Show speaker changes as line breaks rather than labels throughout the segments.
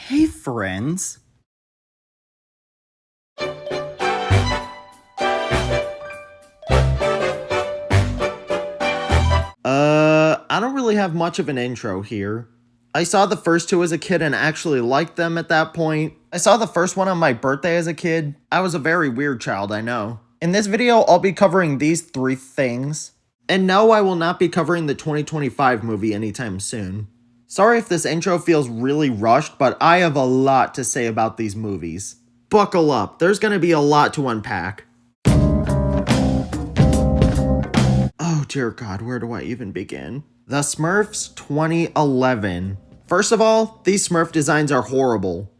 Hey friends. I don't really have much of an intro here. I saw the first two as a kid and actually liked them at that point. I saw the first one on my birthday as a kid. I was a very weird child, I know. In this video, I'll be covering these three things. And no, I will not be covering the 2025 movie anytime soon. Sorry if this intro feels really rushed, but I have a lot to say about these movies. Buckle up, there's gonna be a lot to unpack. Oh dear God, where do I even begin? The Smurfs 2011. First of all, these Smurf designs are horrible.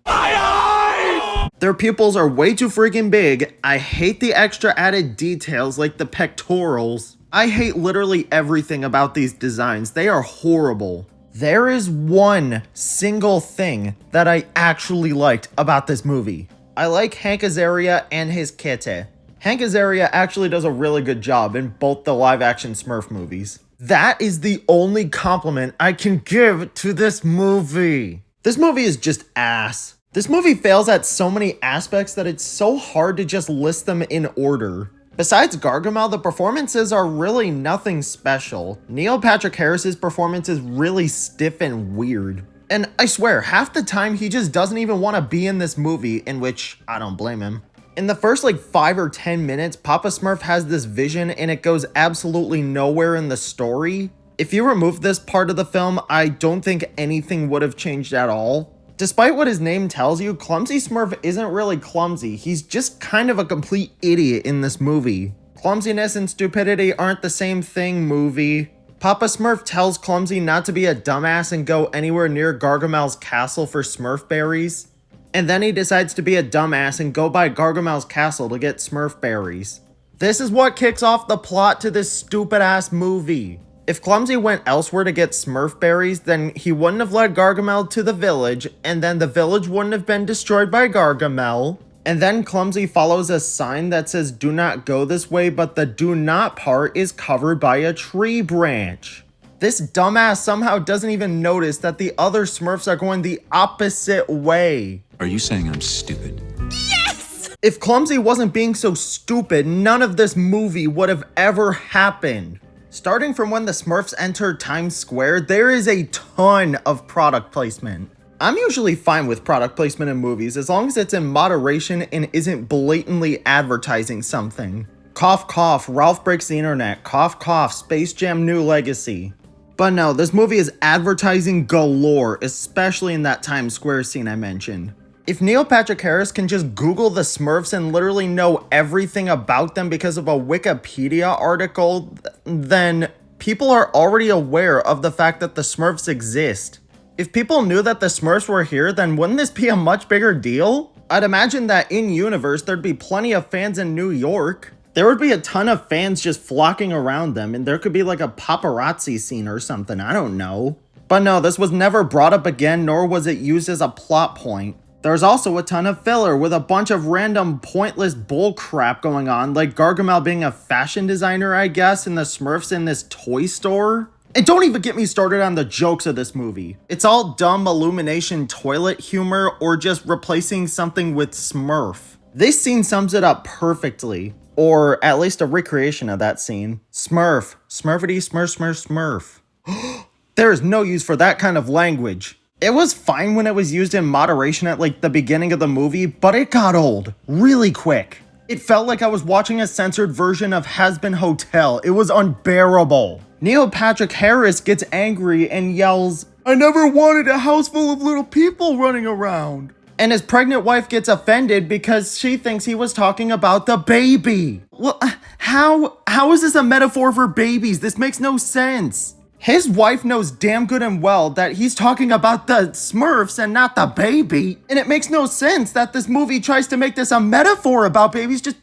Their pupils are way too freaking big. I hate the extra added details like the pectorals. I hate literally everything about these designs. They are horrible. There is one single thing that I actually liked about this movie. I like Hank Azaria and his kitty. Hank Azaria actually does a really good job in both the live-action Smurf movies. That is the only compliment I can give to this movie. This movie is just ass. This movie fails at so many aspects that it's so hard to just list them in order. Besides Gargamel, the performances are really nothing special. Neil Patrick Harris's performance is really stiff and weird. And I swear, half the time he just doesn't even want to be in this movie, in which I don't blame him. In the first 5 or 10 minutes, Papa Smurf has this vision and it goes absolutely nowhere in the story. If you remove this part of the film, I don't think anything would have changed at all. Despite what his name tells you, Clumsy Smurf isn't really clumsy. He's just kind of a complete idiot in this movie. Clumsiness and stupidity aren't the same thing, movie. Papa Smurf tells Clumsy not to be a dumbass and go anywhere near Gargamel's castle for Smurf berries. And then he decides to be a dumbass and go by Gargamel's castle to get Smurf berries. This is what kicks off the plot to this stupid ass movie. If Clumsy went elsewhere to get Smurf berries, then he wouldn't have led Gargamel to the village, and then the village wouldn't have been destroyed by Gargamel. And then Clumsy follows a sign that says do not go this way, but the do not part is covered by a tree branch. This dumbass somehow doesn't even notice that the other Smurfs are going the opposite way.
Are you saying I'm stupid?
Yes!
If Clumsy wasn't being so stupid, none of this movie would have ever happened. Starting from when the Smurfs entered Times Square, there is a ton of product placement. I'm usually fine with product placement in movies as long as it's in moderation and isn't blatantly advertising something. Cough cough, Ralph Breaks the Internet, cough cough, Space Jam New Legacy. But no, this movie is advertising galore, especially in that Times Square scene I mentioned. If Neil Patrick Harris can just Google the Smurfs and literally know everything about them because of a Wikipedia article, then people are already aware of the fact that the Smurfs exist. If people knew that the Smurfs were here, then wouldn't this be a much bigger deal? I'd imagine that in-universe there'd be plenty of fans in New York. There would be a ton of fans just flocking around them, and there could be a paparazzi scene or something, I don't know. But no, this was never brought up again, nor was it used as a plot point. There's also a ton of filler with a bunch of random pointless bull crap going on, like Gargamel being a fashion designer, I guess, and the Smurfs in this toy store. And don't even get me started on the jokes of this movie. It's all dumb Illumination toilet humor or just replacing something with Smurf. This scene sums it up perfectly. Or at least a recreation of that scene. Smurf. Smurfity smurf smurf smurf. There is no use for that kind of language. It was fine when it was used in moderation at the beginning of the movie, but it got old really quick. It felt like I was watching a censored version of Has Been Hotel. It was unbearable. Neil Patrick Harris gets angry and yells, "I never wanted a house full of little people running around." And his pregnant wife gets offended because she thinks he was talking about the baby. Well, how is this a metaphor for babies? This makes no sense. His wife knows damn good and well that he's talking about the Smurfs and not the baby. And it makes no sense that this movie tries to make this a metaphor about babies. Just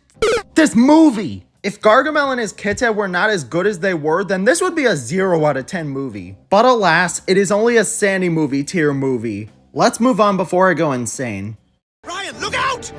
this movie. If Gargamel and his kitty were not as good as they were, then this would be a 0 out of 10 movie. But alas, it is only a Sandy movie tier movie. Let's move on before I go insane.
Ryan, look out!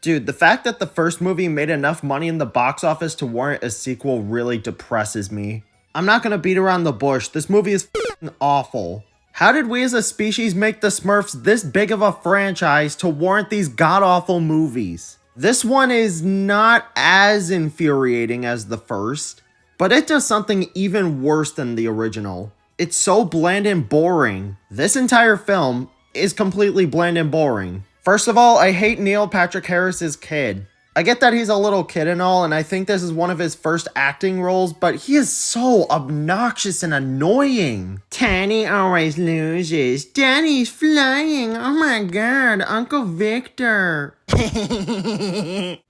Dude, the fact that the first movie made enough money in the box office to warrant a sequel really depresses me. I'm not gonna beat around the bush. This movie is f***ing awful. How did we as a species make the Smurfs this big of a franchise to warrant these god-awful movies? This one is not as infuriating as the first, but it does something even worse than the original. It's so bland and boring. This entire film is completely bland and boring. First of all, I hate Neil Patrick Harris's kid. I get that he's a little kid and all, and I think this is one of his first acting roles, but he is so obnoxious and annoying. Danny always loses. Danny's flying. Oh my god, Uncle Victor.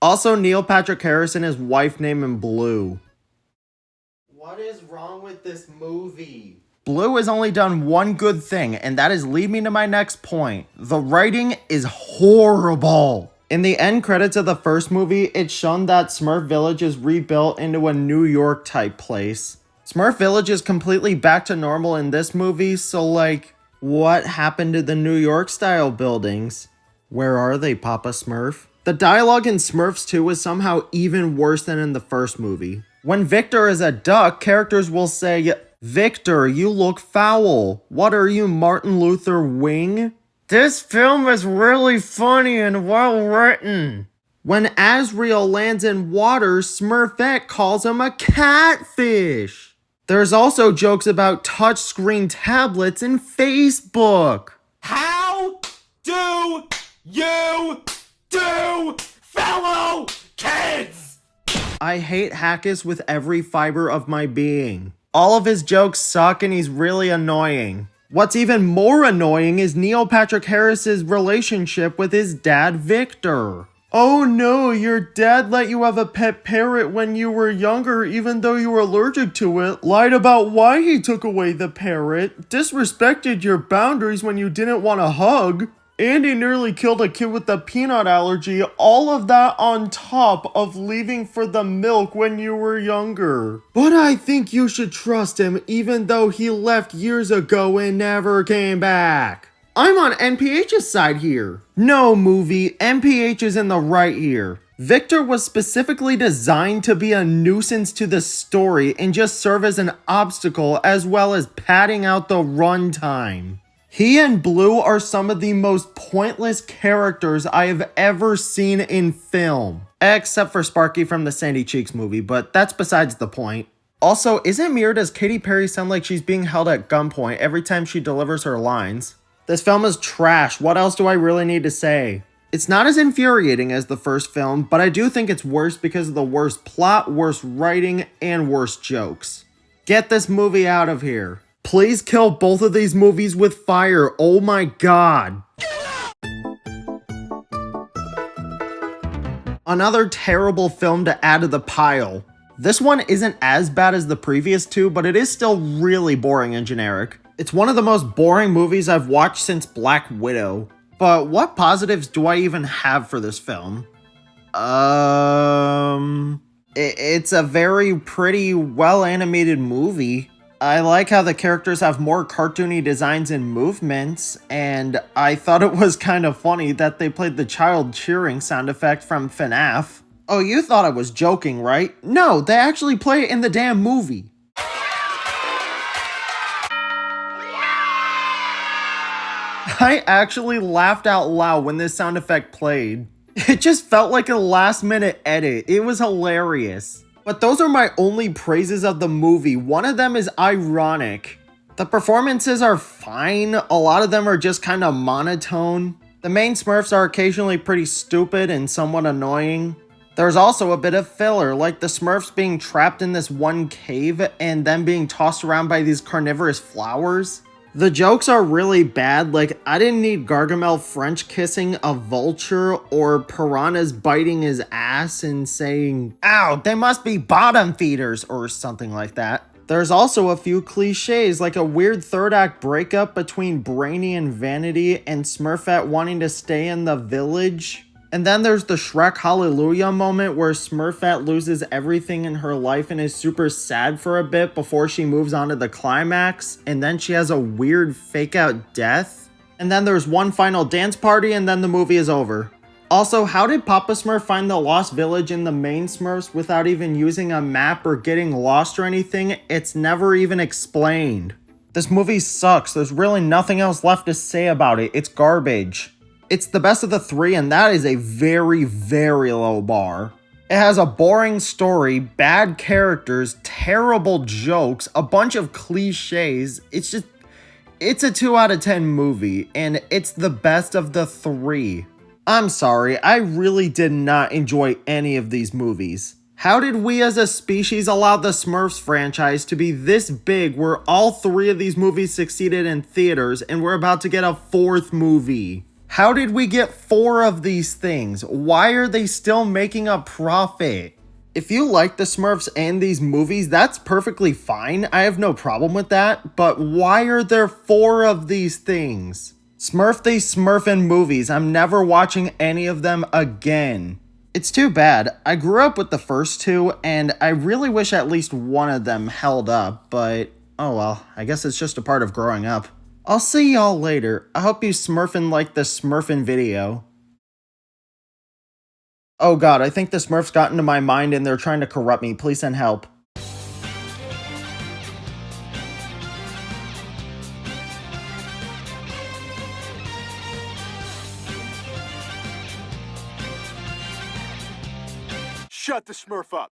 Also, Neil Patrick Harris and his wife named him Blue. What is wrong with this movie? Blue has only done one good thing, and that is lead me to my next point. The writing is horrible. In the end credits of the first movie, it's shown that Smurf Village is rebuilt into a New York type place. Smurf Village is completely back to normal in this movie, so like, what happened to the New York style buildings? Where are they, Papa Smurf? The dialogue in Smurfs 2 is somehow even worse than in the first movie. When Victor is a duck, characters will say, "Victor, you look foul. What are you, Martin Luther Wing?" This film is really funny and well written. When Asriel lands in water, Smurfette calls him a catfish. There's also jokes about touchscreen tablets and Facebook.
How do you do, fellow kids?
I hate Hackus with every fiber of my being. All of his jokes suck and he's really annoying. What's even more annoying is Neil Patrick Harris's relationship with his dad, Victor. Oh no, your dad let you have a pet parrot when you were younger even though you were allergic to it, lied about why he took away the parrot, disrespected your boundaries when you didn't want a hug, and he nearly killed a kid with a peanut allergy, all of that on top of leaving for the milk when you were younger. But I think you should trust him even though he left years ago and never came back. I'm on NPH's side here. No, movie, NPH is in the right here. Victor was specifically designed to be a nuisance to the story and just serve as an obstacle as well as padding out the runtime. He and Blue are some of the most pointless characters I have ever seen in film. Except for Sparky from the Sandy Cheeks movie, but that's besides the point. Also, isn't it weird does Katy Perry sound like she's being held at gunpoint every time she delivers her lines? This film is trash. What else do I really need to say? It's not as infuriating as the first film, but I do think it's worse because of the worse plot, worse writing, and worse jokes. Get this movie out of here. Please kill both of these movies with fire. Oh my god. Another terrible film to add to the pile. This one isn't as bad as the previous two, but it is still really boring and generic. It's one of the most boring movies I've watched since Black Widow. But what positives do I even have for this film? It's a very pretty, well-animated movie. I like how the characters have more cartoony designs and movements, and I thought it was kind of funny that they played the child cheering sound effect from FNAF. Oh, you thought I was joking, right? No, they actually play it in the damn movie. I actually laughed out loud when this sound effect played. It just felt like a last-minute edit. It was hilarious. But those are my only praises of the movie. One of them is ironic. The performances are fine. A lot of them are just kind of monotone. The main Smurfs are occasionally pretty stupid and somewhat annoying. There's also a bit of filler, like the Smurfs being trapped in this one cave and then being tossed around by these carnivorous flowers. The jokes are really bad, like I didn't need Gargamel French kissing a vulture or piranhas biting his ass and saying, "Ow, they must be bottom feeders," or something like that. There's also a few cliches, like a weird third act breakup between Brainy and Vanity and Smurfette wanting to stay in the village. And then there's the Shrek Hallelujah moment where Smurfette loses everything in her life and is super sad for a bit before she moves on to the climax, and then she has a weird fake out death. And then there's one final dance party and then the movie is over. Also, how did Papa Smurf find the lost village in the main Smurfs without even using a map or getting lost or anything? It's never even explained. This movie sucks. There's really nothing else left to say about it. It's garbage. It's the best of the three, and that is a very, very low bar. It has a boring story, bad characters, terrible jokes, a bunch of cliches. It's a 2 out of 10 movie, and it's the best of the three. I'm sorry, I really did not enjoy any of these movies. How did we as a species allow the Smurfs franchise to be this big where all three of these movies succeeded in theaters and we're about to get a fourth movie? How did we get 4 of these things? Why are they still making a profit? If you like the Smurfs and these movies, that's perfectly fine. I have no problem with that. But why are there 4 of these things? Smurf these Smurfin' movies. I'm never watching any of them again. It's too bad. I grew up with the first 2, and I really wish at least one of them held up, but oh well, I guess it's just a part of growing up. I'll see y'all later. I hope you Smurfin' like the Smurfin' video. Oh god, I think the Smurfs got into my mind and they're trying to corrupt me. Please send help.
Shut the Smurf up.